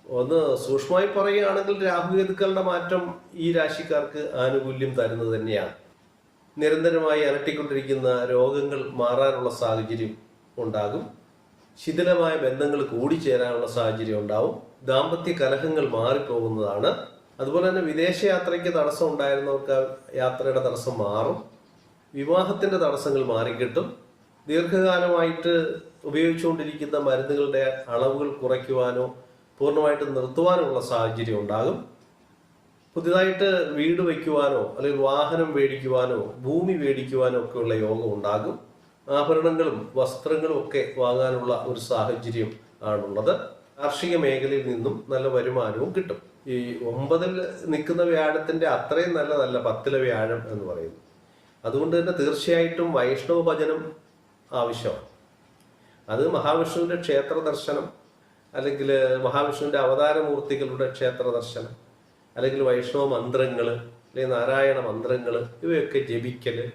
ഒന്ന് സൂക്ഷ്മമായി പറയുകയാണെങ്കിൽ രാഹുകേതുക്കളുടെ മാറ്റം ഈ രാശിക്കാർക്ക് ആനുകൂല്യം തരുന്നത് തന്നെയാണ്. നിരന്തരമായി അലട്ടിക്കൊണ്ടിരിക്കുന്ന രോഗങ്ങൾ മാറാനുള്ള സാഹചര്യം ഉണ്ടാകും. ശിഥിലമായ ബന്ധങ്ങൾ കൂടിച്ചേരാനുള്ള സാഹചര്യം ഉണ്ടാവും. ദാമ്പത്യ കലഹങ്ങൾ മാറിപ്പോകുന്നതാണ്. അതുപോലെ തന്നെ വിദേശയാത്രയ്ക്ക് തടസ്സം ഉണ്ടായിരുന്നവർക്ക് യാത്രയുടെ തടസ്സം മാറും. വിവാഹത്തിന്റെ തടസ്സങ്ങൾ മാറിക്കിട്ടും. ദീർഘകാലമായിട്ട് ഉപയോഗിച്ചുകൊണ്ടിരിക്കുന്ന മരുന്നുകളുടെ അളവുകൾ കുറയ്ക്കുവാനോ പൂർണ്ണമായിട്ട് നിർത്തുവാനുള്ള സാഹചര്യം ഉണ്ടാകും. പുതിയതായിട്ട് വീട് വയ്ക്കുവാനോ അല്ലെങ്കിൽ വാഹനം മേടിക്കുവാനോ ഭൂമി മേടിക്കുവാനോ ഒക്കെയുള്ള യോഗം ഉണ്ടാകും. ആഭരണങ്ങളും വസ്ത്രങ്ങളും ഒക്കെ വാങ്ങാനുള്ള ഒരു സാഹചര്യം ആണുള്ളത്. കാർഷിക മേഖലയിൽ നിന്നും നല്ല വരുമാനവും കിട്ടും. ഈ 9-ൽ നിൽക്കുന്ന വ്യാഴത്തിന്റെ അത്രയും നല്ലതല്ല 10-ലെ വ്യാഴം എന്ന് പറയുന്നത്. അതുകൊണ്ട് തന്നെ തീർച്ചയായിട്ടും വൈഷ്ണവ ഭജനം ആവശ്യമാണ്. അത് മഹാവിഷ്ണുവിന്റെ ക്ഷേത്ര ദർശനം, അല്ലെങ്കിൽ മഹാവിഷ്ണുവിന്റെ അവതാരമൂർത്തികളുടെ ക്ഷേത്ര ദർശനം, അല്ലെങ്കിൽ വൈഷ്ണവ മന്ത്രങ്ങൾ, അല്ലെങ്കിൽ നാരായണ മന്ത്രങ്ങൾ ഇവയൊക്കെ ജപിക്കല്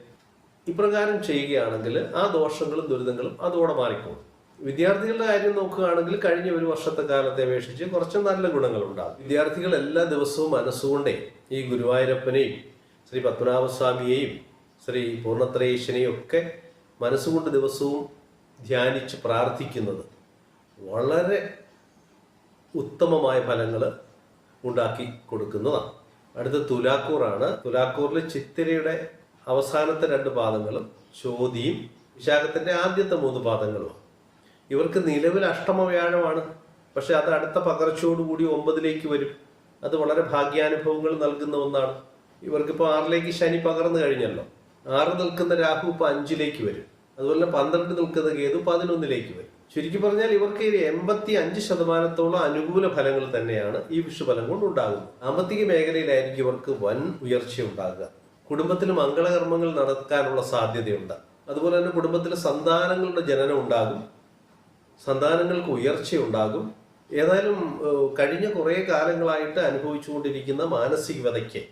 ഇപ്രകാരം ചെയ്യുകയാണെങ്കിൽ ആ ദോഷങ്ങളും ദുരിതങ്ങളും അതോടെ മാറിക്കോളും. വിദ്യാർത്ഥികളുടെ കാര്യം നോക്കുകയാണെങ്കിൽ കഴിഞ്ഞ ഒരു വർഷത്തെ കാലത്തെ അപേക്ഷിച്ച് കുറച്ച് നല്ല ഗുണങ്ങളുണ്ടാകും. വിദ്യാർത്ഥികൾ എല്ലാ ദിവസവും മനസ്സുകൊണ്ടേ ഈ ഗുരുവായൂരപ്പനെയും ശ്രീ പത്മനാഭസ്വാമിയെയും ശ്രീ പൂർണ്ണത്രയീശനെയും ഒക്കെ മനസ്സുകൊണ്ട് ദിവസവും ധ്യാനിച്ച് പ്രാർത്ഥിക്കുന്നത് വളരെ ഉത്തമമായ ഫലങ്ങൾ ഉണ്ടാക്കി കൊടുക്കുന്നതാണ്. അടുത്ത തുലാക്കൂറാണ്. തുലാക്കൂറിൽ ചിത്തിരയുടെ അവസാനത്തെ 2 പാദങ്ങളും ചോതിയും വിശാഖത്തിന്റെ ആദ്യത്തെ 3 പാദങ്ങളും. ഇവർക്ക് നിലവിൽ അഷ്ടമ വ്യാഴമാണ്. പക്ഷെ അത് അടുത്ത പകർച്ചയോടുകൂടി 9 വരും. അത് വളരെ ഭാഗ്യാനുഭവങ്ങൾ നൽകുന്ന ഒന്നാണ്. ഇവർക്കിപ്പോൾ 6 ശനി പകർന്നു കഴിഞ്ഞല്ലോ. 6 നിൽക്കുന്ന രാഹു ഇപ്പോൾ 5 വരും. അതുപോലെ തന്നെ 12 നിൽക്കുന്ന കേതു 11 വരും. ചുരുക്കി പറഞ്ഞാൽ ഇവർക്ക് 85% അനുകൂല ഫലങ്ങൾ തന്നെയാണ് ഈ വിഷുഫലം കൊണ്ട് ഉണ്ടാകുന്നത്. സാമ്പത്തിക മേഖലയിലായിരിക്കും ഇവർക്ക് വൻ ഉയർച്ച ഉണ്ടാകുക. കുടുംബത്തിൽ മംഗളകർമ്മങ്ങൾ നടക്കാനുള്ള സാധ്യതയുണ്ട്. അതുപോലെ തന്നെ കുടുംബത്തിൽ സന്താനങ്ങളുടെ ജനനം ഉണ്ടാകും. സന്താനങ്ങൾക്ക് ഉയർച്ചയുണ്ടാകും. ഏതായാലും കഴിഞ്ഞ കുറേ കാലങ്ങളായിട്ട് അനുഭവിച്ചുകൊണ്ടിരിക്കുന്ന മാനസികതയ്ക്ക്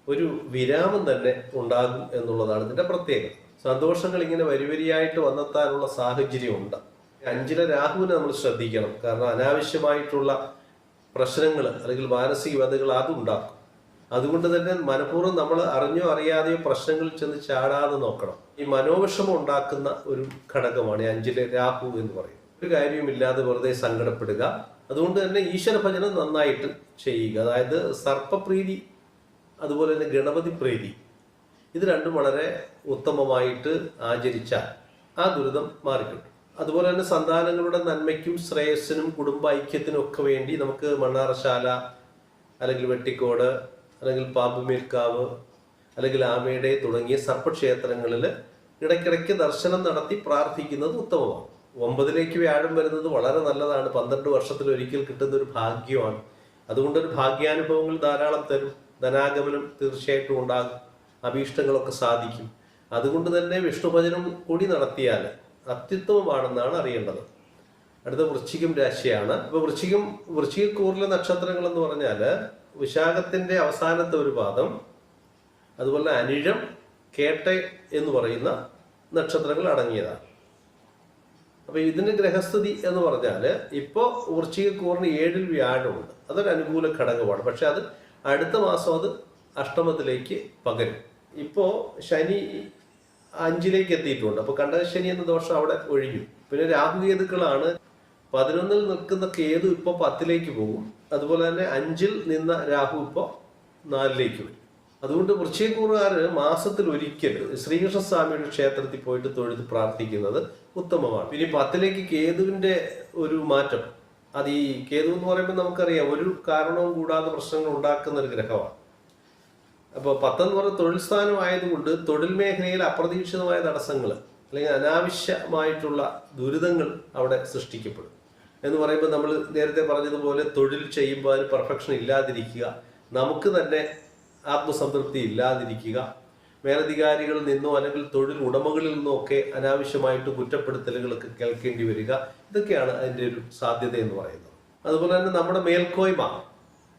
ഒരു വിരാമം തന്നെ ഉണ്ടാകും എന്നുള്ളതാണ് ഇതിന്റെ പ്രത്യേകത. സന്തോഷങ്ങൾ ഇങ്ങനെ വരിവരിയായിട്ട് വന്നെത്താനുള്ള സാഹചര്യമുണ്ട്. 5-ലെ രാഹുവിനെ നമ്മൾ ശ്രദ്ധിക്കണം. കാരണം അനാവശ്യമായിട്ടുള്ള പ്രശ്നങ്ങൾ അല്ലെങ്കിൽ മാനസിക വ്യതകൾ അതുണ്ടാക്കും. അതുകൊണ്ട് തന്നെ മനഃപൂർവ്വം നമ്മൾ അറിഞ്ഞോ അറിയാതെയോ പ്രശ്നങ്ങളിൽ ചെന്ന് ചാടാതെ നോക്കണം. ഈ മനോവിഷമം ഉണ്ടാക്കുന്ന ഒരു ഘടകമാണ് 5-ലെ രാഹു എന്ന് പറയുന്നത്. ഒരു കാര്യവുമില്ലാതെ വെറുതെ സങ്കടപ്പെടുക. അതുകൊണ്ട് തന്നെ ഈശ്വര ഭജനം നന്നായിട്ട് ചെയ്യുക. അതായത് സർപ്പപ്രീതി അതുപോലെ തന്നെ ഗണപതി പ്രീതി ഇത് രണ്ടും വളരെ ഉത്തമമായിട്ട് ആചരിച്ചാൽ ആ ദുരിതം മാറിക്കിട്ടും. അതുപോലെ തന്നെ സന്താനങ്ങളുടെ നന്മയ്ക്കും ശ്രേയസ്സിനും കുടുംബ ഐക്യത്തിനും ഒക്കെ വേണ്ടി നമുക്ക് മണ്ണാറശാല അല്ലെങ്കിൽ വെട്ടിക്കോട് അല്ലെങ്കിൽ പാമ്പുമേൽക്കാവ് അല്ലെങ്കിൽ ആമയുടെ തുടങ്ങിയ സർപ്പക്ഷേത്രങ്ങളിൽ ഇടയ്ക്കിടയ്ക്ക് ദർശനം നടത്തി പ്രാർത്ഥിക്കുന്നത് ഉത്തമമാണ്. 9 വ്യാഴം വരുന്നത് വളരെ നല്ലതാണ്. 12 വർഷത്തിലൊരിക്കൽ കിട്ടുന്ന ഒരു ഭാഗ്യമാണ്. അതുകൊണ്ടൊരു ഭാഗ്യാനുഭവങ്ങൾ ധാരാളം തരും. ധനാഗമനം തീർച്ചയായിട്ടും ഉണ്ടാകും. അഭീഷ്ടങ്ങളൊക്കെ സാധിക്കും. അതുകൊണ്ട് തന്നെ വിഷ്ണുഭജനം കൂടി നടത്തിയാൽ അത്യുത്തമമാണെന്നാണ് അറിയേണ്ടത്. അടുത്ത വൃശ്ചികം രാശിയാണ്. ഇപ്പൊ വൃശ്ചികക്കൂറിലെ നക്ഷത്രങ്ങൾ എന്ന് പറഞ്ഞാൽ വിശാഖത്തിന്റെ അവസാനത്തെ ഒരു പാദം, അതുപോലെ അനിഴം, കേട്ട എന്ന് പറയുന്ന നക്ഷത്രങ്ങൾ അടങ്ങിയതാണ്. അപ്പൊ ഇതിന്റെ ഗ്രഹസ്ഥിതി എന്ന് പറഞ്ഞാല് ഇപ്പോ വൃശ്ചികക്കൂറിന് 7-ൽ വ്യാഴമുണ്ട്. അതൊരു അനുകൂല ഘടകമാണ്. പക്ഷെ അത് അടുത്ത മാസം അത് അഷ്ടമത്തിലേക്ക് പകരും. ഇപ്പോ ശനി 5 എത്തിയിട്ടുണ്ട്. അപ്പൊ കണ്ടകശനി എന്ന ദോഷം അവിടെ ഒഴിഞ്ഞു. പിന്നെ രാഹുകേതുക്കളാണ്. 11-ൽ നിൽക്കുന്ന കേതു ഇപ്പൊ 10 പോകും. അതുപോലെ തന്നെ 5-ൽ നിന്ന രാഹു ഇപ്പോ 4 വരും. അതുകൊണ്ട് വൃശ്ചികക്കൂറുകാർ മാസത്തിൽ ഒരിക്കൽ ശ്രീകൃഷ്ണസ്വാമിയുടെ ക്ഷേത്രത്തിൽ പോയിട്ട് തൊഴുത് പ്രാർത്ഥിക്കുന്നത് ഉത്തമമാണ്. പിന്നെ 10ലേക്ക് കേതുവിന്റെ ഒരു മാറ്റം, അത് ഈ കേതു എന്ന് പറയുമ്പോൾ നമുക്കറിയാം ഒരു കാരണവും കൂടാതെ പ്രശ്നങ്ങൾ ഉണ്ടാക്കുന്ന ഒരു ഗ്രഹമാണ്. അപ്പോൾ 10 എന്ന് പറയുന്നത് തൊഴിൽ സ്ഥാനം ആയതുകൊണ്ട് തൊഴിൽ മേഖലയിൽ അപ്രതീക്ഷിതമായ തടസ്സങ്ങൾ അല്ലെങ്കിൽ അനാവശ്യമായിട്ടുള്ള ദുരിതങ്ങൾ അവിടെ സൃഷ്ടിക്കപ്പെടും. എന്ന് പറയുമ്പോൾ നമ്മൾ നേരത്തെ പറഞ്ഞതുപോലെ തൊഴിൽ ചെയ്യുമ്പോൾ അതിന് പെർഫെക്ഷൻ ഇല്ലാതിരിക്കുക, നമുക്ക് തന്നെ ആത്മസംതൃപ്തി ഇല്ലാതിരിക്കുക, മേലധികാരികളിൽ നിന്നോ അല്ലെങ്കിൽ തൊഴിൽ ഉടമകളിൽ നിന്നോ ഒക്കെ അനാവശ്യമായിട്ട് കുറ്റപ്പെടുത്തലുകളൊക്കെ കേൾക്കേണ്ടി വരിക, ഇതൊക്കെയാണ് അതിൻ്റെ ഒരു സാധ്യത എന്ന് പറയുന്നത്. അതുപോലെ തന്നെ നമ്മുടെ മേൽക്കോയ്മ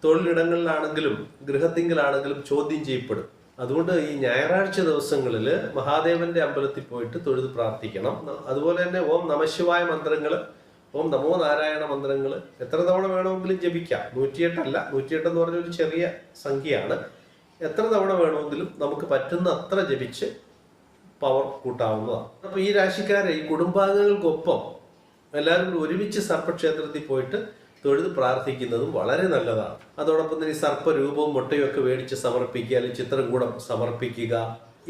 തൊഴിലിടങ്ങളിലാണെങ്കിലും ഗൃഹത്തിങ്കിലാണെങ്കിലും ചോദ്യം ചെയ്യപ്പെടും. അതുകൊണ്ട് ഈ ഞായറാഴ്ച ദിവസങ്ങളിൽ മഹാദേവന്റെ അമ്പലത്തിൽ പോയിട്ട് തൊഴുത് പ്രാർത്ഥിക്കണം. അതുപോലെ തന്നെ ഓം നമശിവായ മന്ത്രങ്ങൾ, ഓം നമോ നാരായണ മന്ത്രങ്ങൾ എത്ര തവണ വേണമെങ്കിലും ജപിക്കാം. 108 അല്ല, 108 എന്ന് പറഞ്ഞൊരു ചെറിയ സംഖ്യയാണ്. എത്ര തവണ വേണമെങ്കിലും നമുക്ക് പറ്റുന്ന അത്ര ജപിച്ച് പവർ കൂട്ടാവുന്നതാണ്. അപ്പൊ ഈ രാശിക്കാരെ ഈ കുടുംബാംഗങ്ങൾക്കൊപ്പം എല്ലാവരും ഒരുമിച്ച് സർപ്പക്ഷേത്രത്തിൽ പോയിട്ട് തൊഴുത് പ്രാർത്ഥിക്കുന്നതും വളരെ നല്ലതാണ്. അതോടൊപ്പം തന്നെ ഈ സർപ്പരൂപവും മുട്ടയും ഒക്കെ മേടിച്ച് സമർപ്പിക്കുക, അല്ലെങ്കിൽ ചിത്രകൂടം സമർപ്പിക്കുക,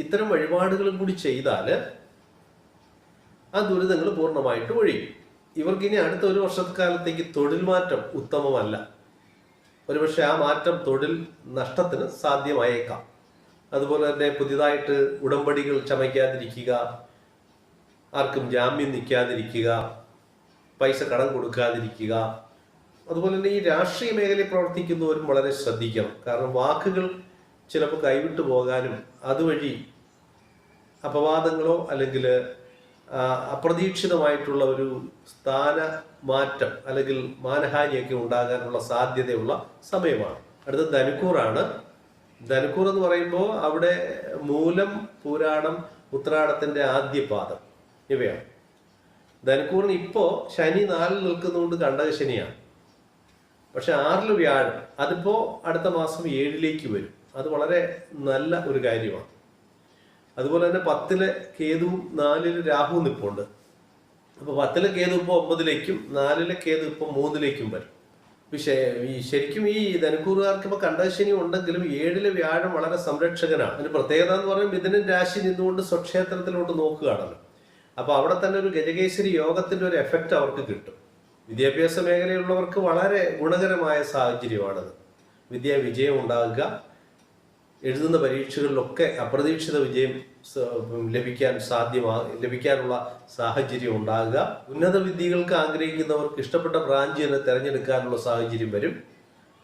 ഇത്തരം വഴിപാടുകളും കൂടി ചെയ്താൽ ആ ദുരിതങ്ങൾ പൂർണ്ണമായിട്ട് ഒഴിയും. ഇവർക്കിനി അടുത്ത ഒരു വർഷക്കാലത്തേക്ക് തൊഴിൽ മാറ്റം ഉത്തമമല്ല. ഒരുപക്ഷെ ആ മാറ്റം തൊഴിൽ നഷ്ടത്തിന് സാധ്യമായേക്കാം. അതുപോലെ തന്നെ പുതിയതായിട്ട് ഉടമ്പടികൾ ചമയ്ക്കാതിരിക്കുക, ആർക്കും ജാമ്യം നിൽക്കാതിരിക്കുക, പൈസ കടം കൊടുക്കാതിരിക്കുക. അതുപോലെ തന്നെ ഈ രാഷ്ട്രീയ മേഖലയിൽ പ്രവർത്തിക്കുന്നവരും വളരെ ശ്രദ്ധിക്കണം. കാരണം വാക്കുകൾ ചിലപ്പോൾ കൈവിട്ടു പോകാനും അതുവഴി അപവാദങ്ങളോ അല്ലെങ്കിൽ അപ്രതീക്ഷിതമായിട്ടുള്ള ഒരു സ്ഥാന മാറ്റം അല്ലെങ്കിൽ മാനഹാനിയൊക്കെ ഉണ്ടാകാനുള്ള സാധ്യതയുള്ള സമയമാണ്. അടുത്ത ധനുക്കൂറാണ്. ധനുക്കൂർ എന്ന് പറയുമ്പോൾ അവിടെ മൂലം, പൂരാടം, ഉത്രാടത്തിന്റെ ആദ്യ പാദം ഇവയാണ്. ധനുക്കൂറിന് ഇപ്പോൾ ശനി 4 നിൽക്കുന്നതുകൊണ്ട് കണ്ടകശനിയാണ്. പക്ഷെ 6 വ്യാഴം, അതിപ്പോ അടുത്ത മാസം 7ലേക്ക് വരും. അത് വളരെ നല്ല ഒരു കാര്യമാണ്. അതുപോലെ തന്നെ 10 കേതുവും 4 രാഹുവും നിൽപ്പുണ്ട്. അപ്പൊ 10 കേതു ഇപ്പോൾ 9ലേക്കും 4 കേതു ഇപ്പോൾ 3ലേക്കും വരും. പക്ഷേ ശരിക്കും ഈ ധനുക്കൂറുകാർക്ക് ഇപ്പൊ കണ്ടശനി ഉണ്ടെങ്കിലും 7 വ്യാഴം വളരെ സംരക്ഷകനാണ്. അതിന് പ്രത്യേകത എന്ന് പറയുമ്പോൾ മിഥുനൻ രാശി നിന്നുകൊണ്ട് സ്വക്ഷേത്രത്തിലോട്ട് നോക്കുകയാണല്ലോ. അപ്പൊ അവിടെ തന്നെ ഒരു ഗജകേശ്വരി യോഗത്തിന്റെ ഒരു എഫക്റ്റ് അവർക്ക് കിട്ടും. വിദ്യാഭ്യാസ മേഖലയിലുള്ളവർക്ക് വളരെ ഗുണകരമായ സാഹചര്യമാണത്. വിജയം ഉണ്ടാകുക, എഴുതുന്ന പരീക്ഷകളിലൊക്കെ അപ്രതീക്ഷിത വിജയം ലഭിക്കാനുള്ള സാഹചര്യം ഉണ്ടാകുക. ഉന്നത വിദ്യകൾക്ക് ആഗ്രഹിക്കുന്നവർക്ക് ഇഷ്ടപ്പെട്ട ബ്രാഞ്ച് തന്നെ തിരഞ്ഞെടുക്കാനുള്ള സാഹചര്യം വരും.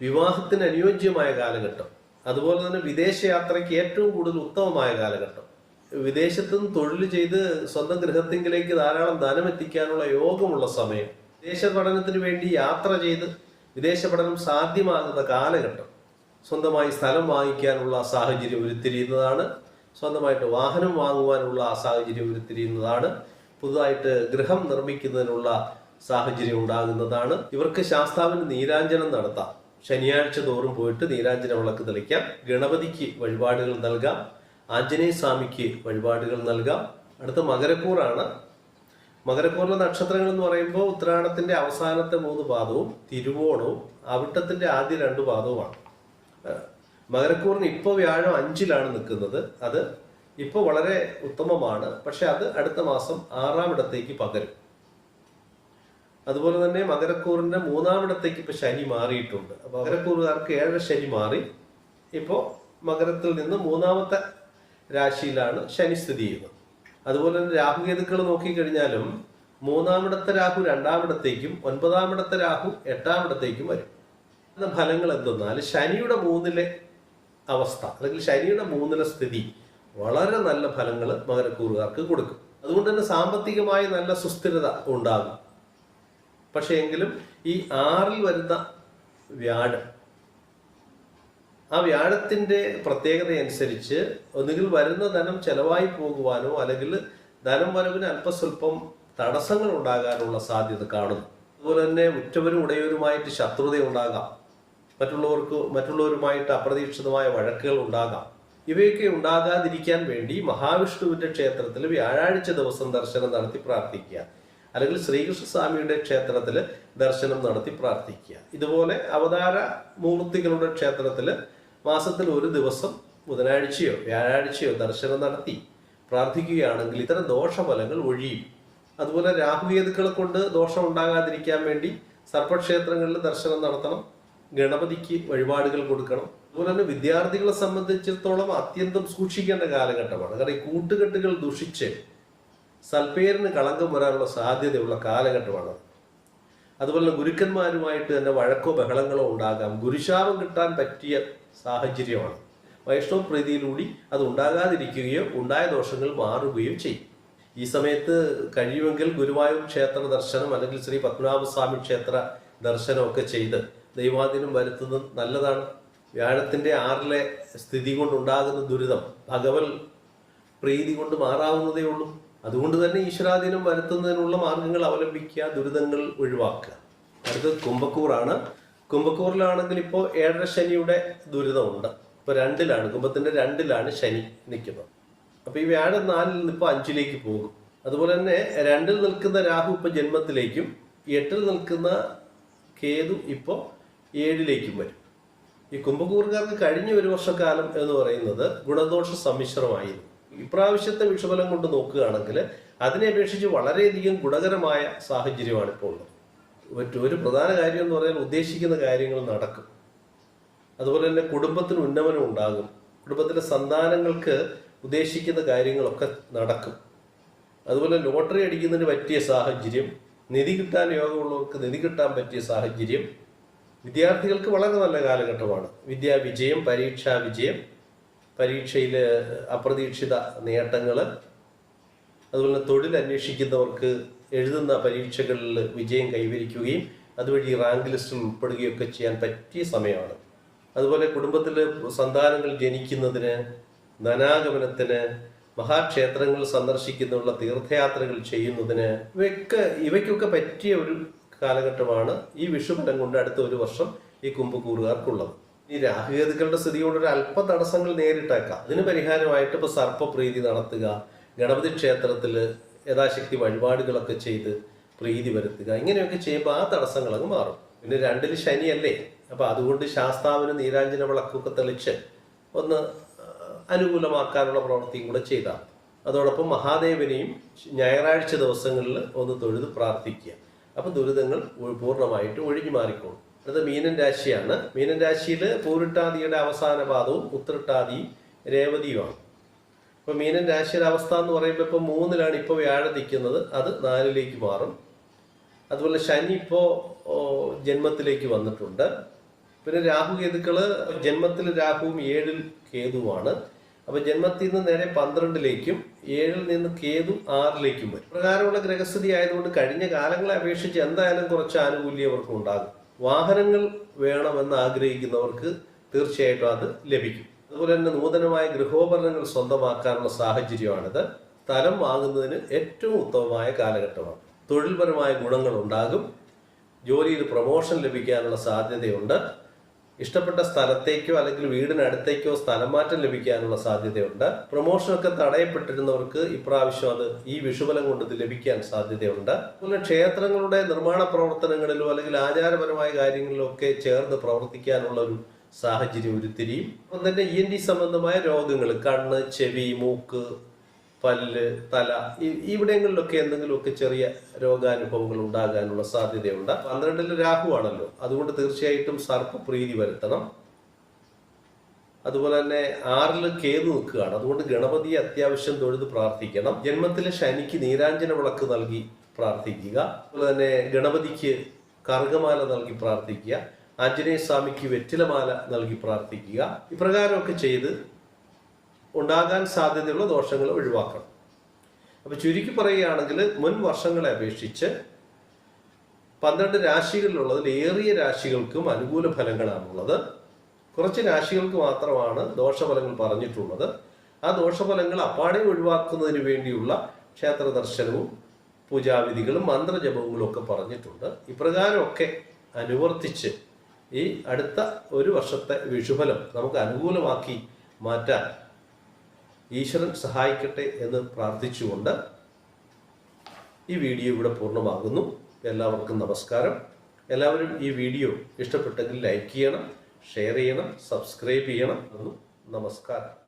വിവാഹത്തിന് അനുയോജ്യമായ കാലഘട്ടം, അതുപോലെ തന്നെ വിദേശയാത്രയ്ക്ക് ഏറ്റവും കൂടുതൽ ഉത്തമമായ കാലഘട്ടം. വിദേശത്തു നിന്ന് തൊഴിൽ ചെയ്ത് സ്വന്തം ഗൃഹത്തിങ്കിലേക്ക് ധാരാളം ധനം എത്തിക്കാനുള്ള യോഗമുള്ള സമയം. വിദേശ പഠനത്തിന് വേണ്ടി യാത്ര ചെയ്ത് വിദേശ പഠനം സാധ്യമാകുന്ന കാലഘട്ടം. സ്വന്തമായി സ്ഥലം വാങ്ങിക്കാനുള്ള സാഹചര്യം ഉരുത്തിരിയുന്നതാണ്. സ്വന്തമായിട്ട് വാഹനം വാങ്ങുവാനുള്ള സാഹചര്യം ഉരുത്തിരിയുന്നതാണ്. പുതുതായിട്ട് ഗൃഹം നിർമ്മിക്കുന്നതിനുള്ള സാഹചര്യം ഉണ്ടാകുന്നതാണ്. ഇവർക്ക് ശാസ്താവിന് നീരാഞ്ജനം നടത്താം. ശനിയാഴ്ച തോറും പോയിട്ട് നീരാഞ്ജന വിളക്ക് തെളിക്കാം. ഗണപതിക്ക് വഴിപാടുകൾ നൽകാം. ആഞ്ജനേയ സ്വാമിക്ക് വഴിപാടുകൾ നൽകാം. അടുത്ത മകരക്കൂറാണ്. മകരക്കൂറിലെ നക്ഷത്രങ്ങൾ എന്ന് പറയുമ്പോൾ ഉത്രാടത്തിന്റെ അവസാനത്തെ 3 പാദവും തിരുവോണവും അവിട്ടത്തിന്റെ ആദ്യ 2 പാദവുമാണ്. മകരക്കൂറിന് ഇപ്പോൾ വ്യാഴം 5ലാണ് നിൽക്കുന്നത്. അത് ഇപ്പോൾ വളരെ ഉത്തമമാണ്. പക്ഷെ അത് അടുത്ത മാസം 6ാം ഇടത്തേക്ക് പകരും. അതുപോലെ തന്നെ മകരക്കൂറിന്റെ 3ാം ഇടത്തേക്ക് ഇപ്പൊ ശനി മാറിയിട്ടുണ്ട്. അപ്പൊ മകരക്കൂറുകാർക്ക് 7 ശനി മാറി. ഇപ്പോൾ മകരത്തിൽ നിന്ന് 3ാമത്തെ രാശിയിലാണ് ശനി സ്ഥിതി ചെയ്യുന്നത്. അതുപോലെ തന്നെ രാഹുകേതുക്കൾ നോക്കിക്കഴിഞ്ഞാലും 3ാം ഇടത്തെ രാഹു 2ാം ഇടത്തേക്കും 9ാം ഇടത്തെ രാഹു 8ാം ഇടത്തേക്കും വരും. ഫലങ്ങൾ എന്തെന്നാൽ ശനിയുടെ 3ലെ അവസ്ഥ അല്ലെങ്കിൽ ശനിയുടെ 3ലെ സ്ഥിതി വളരെ നല്ല ഫലങ്ങൾ മകരക്കൂറുകാർക്ക് കൊടുക്കും. അതുകൊണ്ട് തന്നെ സാമ്പത്തികമായി നല്ല സുസ്ഥിരത ഉണ്ടാകും. പക്ഷേ എങ്കിലും ഈ 6ൽ വരുന്ന വ്യാഴം, ആ വ്യാഴത്തിന്റെ പ്രത്യേകത അനുസരിച്ച് ഒന്നുകിൽ വരുന്ന ധനം ചെലവായി പോകുവാനോ അല്ലെങ്കിൽ ധനം വരവിന് അല്പസ്വല്പം തടസ്സങ്ങൾ ഉണ്ടാകാനുള്ള സാധ്യത കാണുന്നു. അതുപോലെ തന്നെ ഉറ്റവരും ഉടയവരുമായിട്ട് ശത്രുത ഉണ്ടാകാം. മറ്റുള്ളവരുമായിട്ട് അപ്രതീക്ഷിതമായ വഴക്കുകൾ ഉണ്ടാകാം. ഇവയൊക്കെ ഉണ്ടാകാതിരിക്കാൻ വേണ്ടി മഹാവിഷ്ണുവിന്റെ ക്ഷേത്രത്തിൽ വ്യാഴാഴ്ച ദിവസം ദർശനം നടത്തി പ്രാർത്ഥിക്കുക, അല്ലെങ്കിൽ ശ്രീകൃഷ്ണസ്വാമിയുടെ ക്ഷേത്രത്തിൽ ദർശനം നടത്തി പ്രാർത്ഥിക്കുക. ഇതുപോലെ അവതാര മൂർത്തികളുടെ ക്ഷേത്രത്തിൽ മാസത്തിൽ 1 ദിവസം ബുധനാഴ്ചയോ വ്യാഴാഴ്ചയോ ദർശനം നടത്തി പ്രാർത്ഥിക്കുകയാണെങ്കിൽ ഇത്തരം ദോഷഫലങ്ങൾ ഒഴിയും. അതുപോലെ രാഹുകേതുക്കളെ കൊണ്ട് ദോഷം ഉണ്ടാകാതിരിക്കാൻ വേണ്ടി സർപ്പക്ഷേത്രങ്ങളിൽ ദർശനം നടത്തണം, ഗണപതിക്ക് വഴിപാടുകൾ കൊടുക്കണം. അതുപോലെ തന്നെ വിദ്യാർത്ഥികളെ സംബന്ധിച്ചിടത്തോളം അത്യന്തം സൂക്ഷിക്കേണ്ട കാലഘട്ടമാണ്. കാരണം ഈ കൂട്ടുകെട്ടുകൾ ദുഷിച്ച് സൽപ്പേരിന് കളങ്കം വരാനുള്ള സാധ്യതയുള്ള കാലഘട്ടമാണ്. അതുപോലെ ഗുരുക്കന്മാരുമായിട്ട് തന്നെ വഴക്കോ ബഹളങ്ങളോ ഉണ്ടാകാം. ഗുരുശാപം കിട്ടാൻ പറ്റിയ സാഹചര്യമാണ്. വൈഷ്ണവ പ്രീതിയിലൂടെ അത് ഉണ്ടാകാതിരിക്കുകയോ ഉണ്ടായ ദോഷങ്ങൾ മാറുകയോ ചെയ്യും. ഈ സമയത്ത് കഴിയുമെങ്കിൽ ഗുരുവായൂർ ക്ഷേത്ര ദർശനം അല്ലെങ്കിൽ ശ്രീ പത്മനാഭസ്വാമി ക്ഷേത്ര ദർശനമൊക്കെ ചെയ്ത് ദൈവാധീനം വരുത്തുന്നത് നല്ലതാണ്. വ്യാഴത്തിൻ്റെ 6ലെ സ്ഥിതി കൊണ്ടുണ്ടാകുന്ന ദുരിതം ഭഗവൽ പ്രീതി കൊണ്ട് മാറാവുന്നതേ ഉള്ളൂ. അതുകൊണ്ട് തന്നെ ഈശ്വരാധീനം വരുത്തുന്നതിനുള്ള മാർഗങ്ങൾ അവലംബിക്കുക, ദുരിതങ്ങൾ ഒഴിവാക്കുക. അടുത്തത് കുംഭക്കൂറാണ്. കുംഭക്കൂറിലാണെങ്കിൽ ഇപ്പോൾ 7.5 ശനിയുടെ ദുരിതമുണ്ട്. ഇപ്പോൾ 2ലാണ്, കുംഭത്തിൻ്റെ 2ലാണ് ശനി നിൽക്കുന്നത്. അപ്പോൾ ഈ വ്യാഴം 4ൽ നിന്ന് ഇപ്പോൾ 5ലേക്ക് പോകും. അതുപോലെ തന്നെ 2ൽ നിൽക്കുന്ന രാഹു ഇപ്പോൾ ജന്മത്തിലേക്കും 8ൽ നിൽക്കുന്ന കേതു ഇപ്പോൾ 7ലേക്കും വരും. ഈ കുംഭക്കൂറുകാർക്ക് കഴിഞ്ഞ ഒരു വർഷക്കാലം എന്ന് പറയുന്നത് ഗുണദോഷ സമ്മിശ്രമായിരുന്നു. ഇപ്രാവശ്യത്തെ വിഷഫലം കൊണ്ട് നോക്കുകയാണെങ്കിൽ അതിനെ അപേക്ഷിച്ച് വളരെയധികം ഗുണകരമായ സാഹചര്യമാണ് ഇപ്പോൾ ഉള്ളത്. ഒരു പ്രധാന കാര്യം എന്ന് പറഞ്ഞാൽ ഉദ്ദേശിക്കുന്ന കാര്യങ്ങൾ നടക്കും. അതുപോലെ തന്നെ കുടുംബത്തിന് ഉന്നമനം ഉണ്ടാകും. കുടുംബത്തിലെ സന്താനങ്ങൾക്ക് ഉദ്ദേശിക്കുന്ന കാര്യങ്ങളൊക്കെ നടക്കും. അതുപോലെ ലോട്ടറി അടിക്കുന്നതിന് പറ്റിയ സാഹചര്യം, നിധി കിട്ടാൻ യോഗമുള്ളവർക്ക് നിധി കിട്ടാൻ പറ്റിയ സാഹചര്യം, വിദ്യാർത്ഥികൾക്ക് വളരെ നല്ല കാലഘട്ടമാണ്. വിദ്യാവിജയം, പരീക്ഷാ വിജയം, പരീക്ഷയിൽ അപ്രതീക്ഷിത നേട്ടങ്ങൾ, അതുപോലെ തൊഴിൽ അന്വേഷിക്കുന്നവർക്ക് എഴുതുന്ന പരീക്ഷകളിൽ വിജയം കൈവരിക്കുകയും അതുവഴി റാങ്ക് ലിസ്റ്റിൽ ഉൾപ്പെടുകയൊക്കെ ചെയ്യാൻ പറ്റിയ സമയമാണ്. അതുപോലെ കുടുംബത്തിൽ സന്താനങ്ങൾ ജനിക്കുന്നതിന്, ധനാഗമനത്തിന്, മഹാക്ഷേത്രങ്ങൾ സന്ദർശിക്കുന്നതിനുള്ള തീർത്ഥയാത്രകൾ ചെയ്യുന്നതിന് ഇവയ്ക്കൊക്കെ പറ്റിയ ഒരു കാലഘട്ടമാണ് ഈ വിഷുഫലം കൊണ്ട് അടുത്ത ഒരു വർഷം ഈ കുംഭക്കൂറുകാർക്കുള്ളത്. ഈ രാഹുകേതുക്കളുടെ സ്ഥിതി കൊണ്ടൊരു അല്പ തടസ്സങ്ങൾ നേരിട്ടേക്കാം. അതിന് പരിഹാരമായിട്ട് ഇപ്പോൾ സർപ്പപ്രീതി നടത്തുക, ഗണപതി ക്ഷേത്രത്തിൽ യഥാശക്തി വഴിപാടുകളൊക്കെ ചെയ്ത് പ്രീതി വരുത്തുക. ഇങ്ങനെയൊക്കെ ചെയ്യുമ്പോൾ ആ തടസ്സങ്ങളങ്ങ് മാറും. പിന്നെ 2ൽ ശനിയല്ലേ, അപ്പോൾ അതുകൊണ്ട് ശാസ്താവിന് നീരാഞ്ജന വിളക്കൊക്കെ തെളിച്ച് ഒന്ന് അനുകൂലമാക്കാനുള്ള പ്രവൃത്തിയും കൂടെ ചെയ്താൽ. അതോടൊപ്പം മഹാദേവനെയും ഞായറാഴ്ച ദിവസങ്ങളിൽ ഒന്ന് തൊഴുത് പ്രാർത്ഥിക്കുക. അപ്പം ദുരിതങ്ങൾ പൂർണ്ണമായിട്ട് ഒഴിഞ്ഞു മാറിക്കോളും. അടുത്ത മീനൻ രാശിയാണ്. മീനൻ രാശിയിൽ പൂരിട്ടാതിയുടെ അവസാന പാദവും ഉത്രട്ടാതിയും രേവതിയുമാണ്. അപ്പോൾ മീനൻ രാശിയുടെ അവസ്ഥ എന്ന് പറയുമ്പോൾ ഇപ്പോൾ 3ലാണ് ഇപ്പോൾ വ്യാഴം നിൽക്കുന്നത്, അത് 4ലേക്ക് മാറും. അതുപോലെ ശനി ഇപ്പോൾ ജന്മത്തിലേക്ക് വന്നിട്ടുണ്ട്. പിന്നെ രാഹുകേതുക്കൾ ജന്മത്തിൽ രാഹുവും 7ൽ കേതുവാണ്. അപ്പോൾ ജന്മത്തിൽ നിന്ന് നേരെ 12ലേക്കും 7ൽ നിന്ന് കേതു 6ലേക്കും വരും. പ്രകാരമുള്ള ഗ്രഹസ്ഥിതി ആയതുകൊണ്ട് കഴിഞ്ഞ കാലങ്ങളെ അപേക്ഷിച്ച് എന്തായാലും കുറച്ച് ആനുകൂല്യം അവർക്ക് ഉണ്ടാകും. വാഹനങ്ങൾ വേണമെന്ന് ആഗ്രഹിക്കുന്നവർക്ക് തീർച്ചയായിട്ടും അത് ലഭിക്കും. അതുപോലെ തന്നെ നൂതനമായ ഗൃഹോപകരണങ്ങൾ സ്വന്തമാക്കാനുള്ള സാഹചര്യമാണിത്. സ്ഥലം വാങ്ങുന്നതിന് ഏറ്റവും ഉത്തമമായ കാലഘട്ടമാണ്. തൊഴിൽപരമായ ഗുണങ്ങൾ ഉണ്ടാകും. ജോലിയിൽ പ്രൊമോഷൻ ലഭിക്കാനുള്ള സാധ്യതയുണ്ട്. ഇഷ്ടപ്പെട്ട സ്ഥലത്തേക്കോ അല്ലെങ്കിൽ വീടിനടുത്തേക്കോ സ്ഥലം മാറ്റം ലഭിക്കാനുള്ള സാധ്യതയുണ്ട്. പ്രൊമോഷനൊക്കെ തടയപ്പെട്ടിരുന്നവർക്ക് ഇപ്രാവശ്യം അത് ഈ വിഷുഫലം കൊണ്ട് ഇത് ലഭിക്കാൻ സാധ്യതയുണ്ട്. അതുപോലെ ക്ഷേത്രങ്ങളുടെ നിർമ്മാണ പ്രവർത്തനങ്ങളിലോ അല്ലെങ്കിൽ ആചാരപരമായ കാര്യങ്ങളിലോ ഒക്കെ ചേർന്ന് പ്രവർത്തിക്കാനുള്ള ഒരു സാഹചര്യം ഉരുത്തിരിയും. അപ്പം തന്നെ ENT സംബന്ധമായ രോഗങ്ങൾ, കണ്ണ്, ചെവി, മൂക്ക്, പല്ല്, തല, ഇവിടങ്ങളിലൊക്കെ എന്തെങ്കിലുമൊക്കെ ചെറിയ രോഗാനുഭവങ്ങൾ ഉണ്ടാകാനുള്ള സാധ്യതയുണ്ട്. 12ൽ രാഹുവാണല്ലോ, അതുകൊണ്ട് തീർച്ചയായിട്ടും സർപ്പപ്രീതി വരുത്തണം. അതുപോലെ തന്നെ 6ൽ കേതു നിൽക്കുകയാണ്, അതുകൊണ്ട് ഗണപതിയെ അത്യാവശ്യം തൊഴുത് പ്രാർത്ഥിക്കണം. ജന്മത്തിലെ ശനിക്ക് നീരാഞ്ജന വിളക്ക് നൽകി പ്രാർത്ഥിക്കുക. അതുപോലെ തന്നെ ഗണപതിക്ക് കറുകമാല നൽകി പ്രാർത്ഥിക്കുക. ആഞ്ജനേയ സ്വാമിക്ക് വെറ്റിലമാല നൽകി പ്രാർത്ഥിക്കുക. ഇപ്രകാരമൊക്കെ ചെയ്ത് ഉണ്ടാകാൻ സാധ്യതയുള്ള ദോഷങ്ങൾ ഒഴിവാക്കണം. അപ്പോൾ ചുരുക്കി പറയുകയാണെങ്കിൽ മുൻ വർഷങ്ങളെ അപേക്ഷിച്ച് 12 രാശികളിലുള്ളതിൽ ഏറിയ രാശികൾക്കും അനുകൂല ഫലങ്ങളാണുള്ളത്. കുറച്ച് രാശികൾക്ക് മാത്രമാണ് ദോഷഫലങ്ങൾ പറഞ്ഞിട്ടുള്ളത്. ആ ദോഷഫലങ്ങൾ അപ്പാടെ ഒഴിവാക്കുന്നതിന് വേണ്ടിയുള്ള ക്ഷേത്ര ദർശനവും പൂജാവിധികളും മന്ത്രജപങ്ങളും ഒക്കെ പറഞ്ഞിട്ടുണ്ട്. ഇപ്രകാരമൊക്കെ അനുവർത്തിച്ച് ഈ അടുത്ത ഒരു വർഷത്തെ വിഷുഫലം നമുക്ക് അനുകൂലമാക്കി മാറ്റാൻ ഈശ്വരൻ സഹായിക്കട്ടെ എന്ന് പ്രാർത്ഥിച്ചുകൊണ്ട് ഈ വീഡിയോ ഇവിടെ പൂർണ്ണമാകുന്നു. എല്ലാവർക്കും നമസ്കാരം. എല്ലാവരും ഈ വീഡിയോ ഇഷ്ടപ്പെട്ടെങ്കിൽ ലൈക്ക് ചെയ്യണം, ഷെയർ ചെയ്യണം, സബ്സ്ക്രൈബ് ചെയ്യണം. നമസ്കാരം.